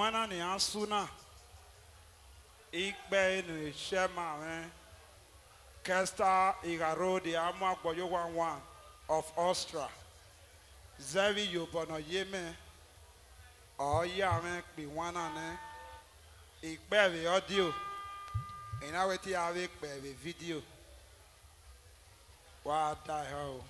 wana ni asuna. Ikbe ni shema me. Kesta igaro di amwa boyo 11 of Austria. Zevi yobono yeme. Oya me bi wana ne. Ikbe vi audio. Ina weti ave ikbe vi video. What the hell?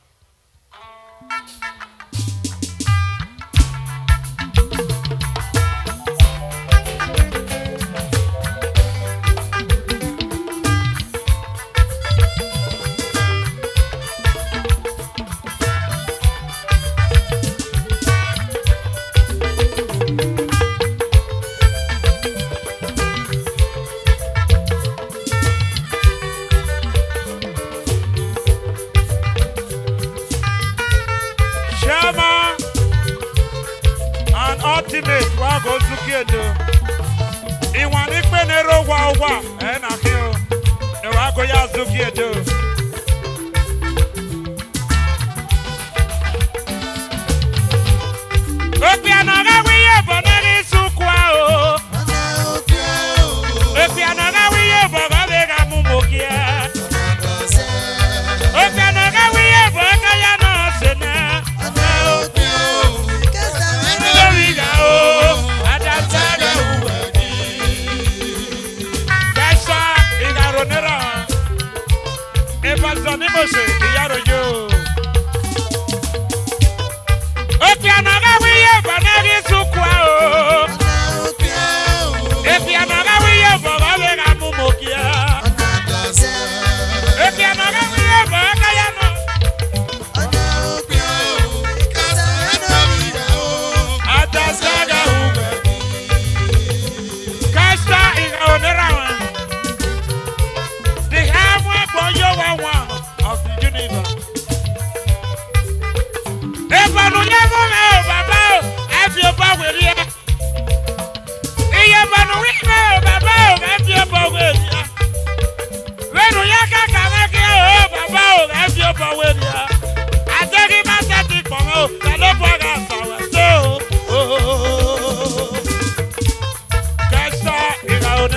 Ultimate wa go zukedo iwan ni pe ne ro wa e na ki o ne wa go ya zukedo opiano ga wi ye bo na ni sukwa o opiano ga wi ye bo ga be ga mu mokia opiano ga wi ye bo ga ya no se na Mose, Yaro yo. Opiano ga wi ye bo na ri sukwa o. Opiano ga wi ye bo ga le ga mu mokia. Opiano ga wi ye bo ga ya no. Adasaga u. Kasta igonera. The have one boyo one. Of the Geneva. If I don't know, Baba, have your power here. If I don't know, Baba, have your power here. When you are Baba, have your power here. I tell him I said it for you. I don't forget so. Casta in our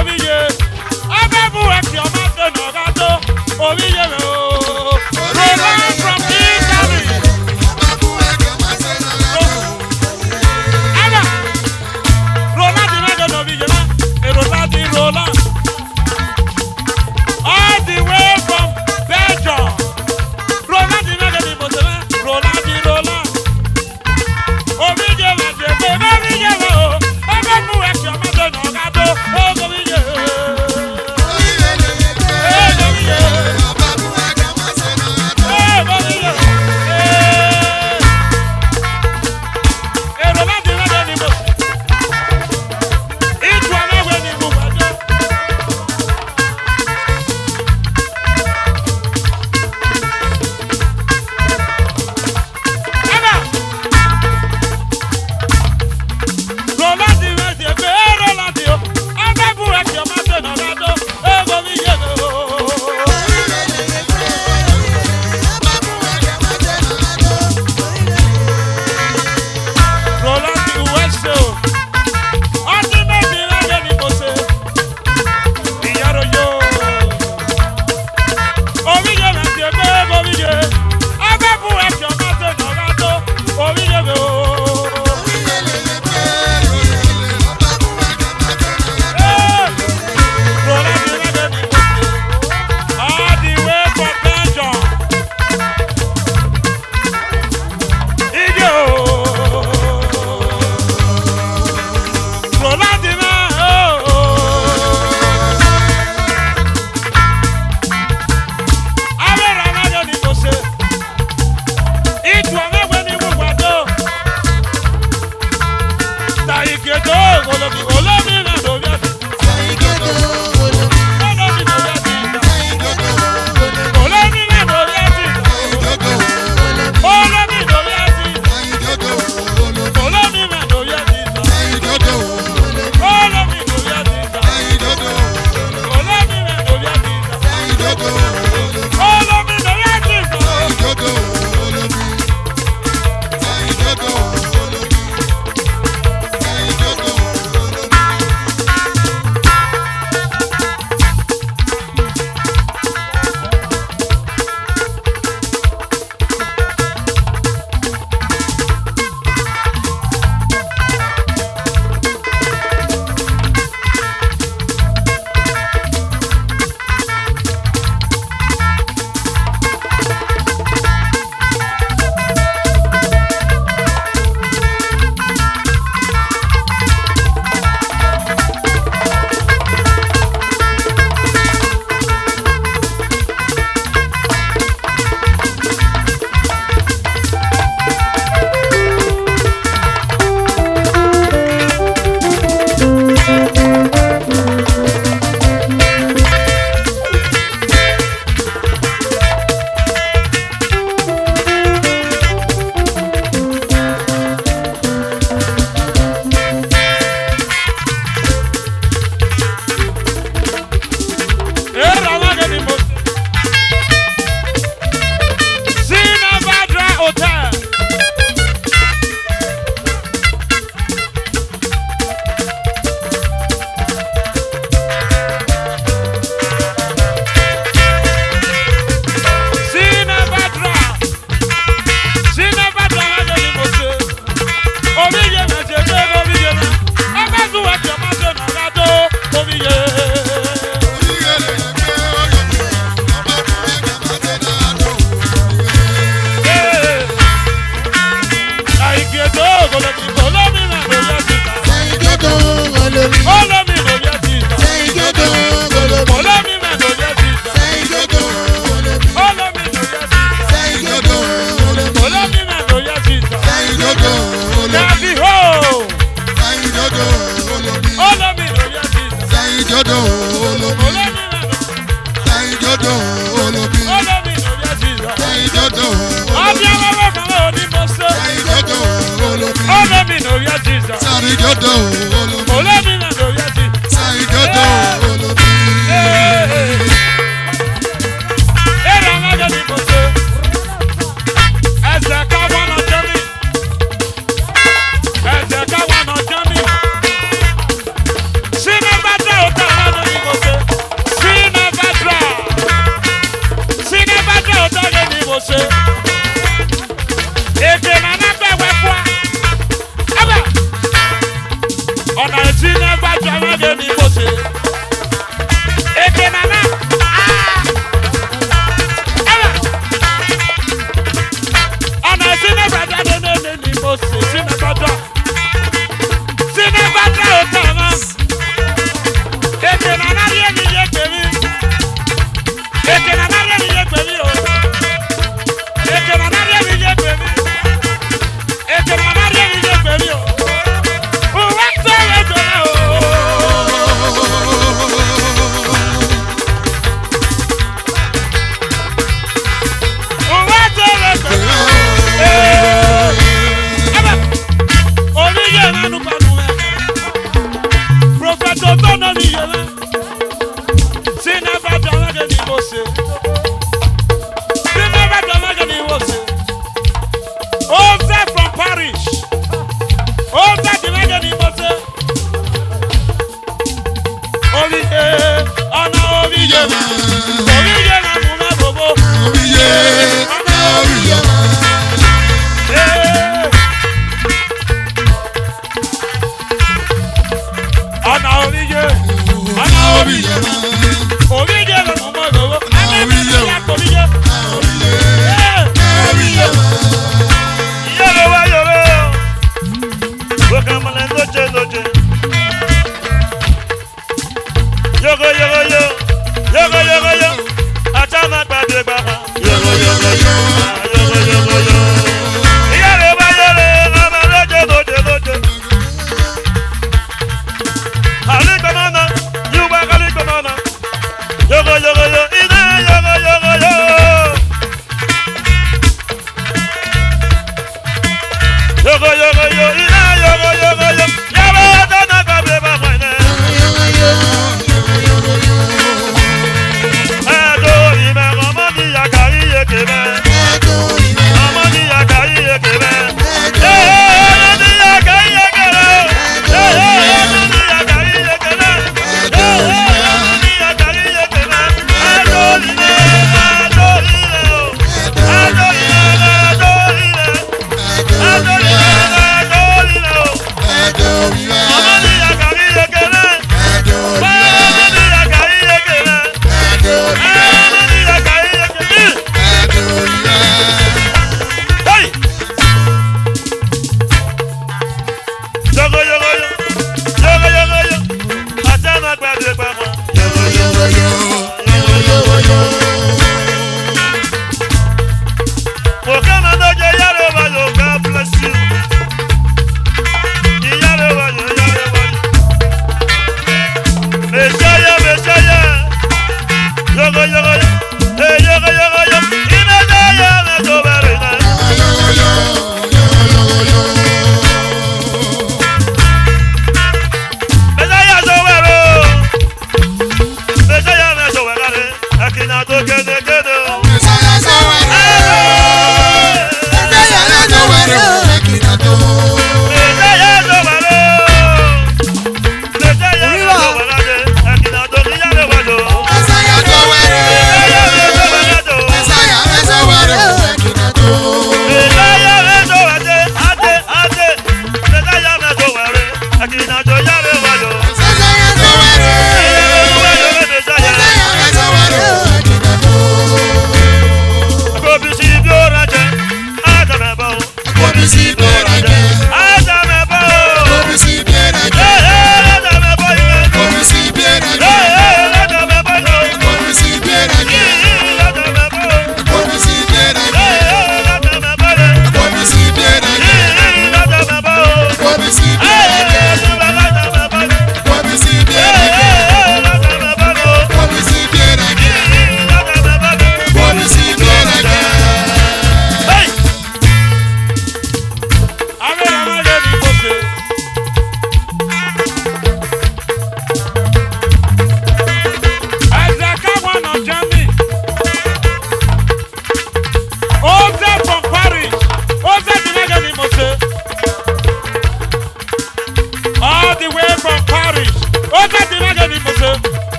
obiye. Abebu eki omase nogato. Obiye me o. Roland from Italy. Aga. Roland di me obiye ma. Roland di Roland. All the way from Belgium. Roland di me di Moseme. Roland di Roland. Obiye me di obiye me o. Abebu eki omase nogato. Obiye.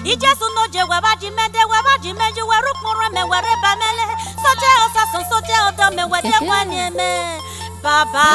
Ijesu no je wabaji meji weru kporo me were bamele soje osasun soje odo me wede kwani me baba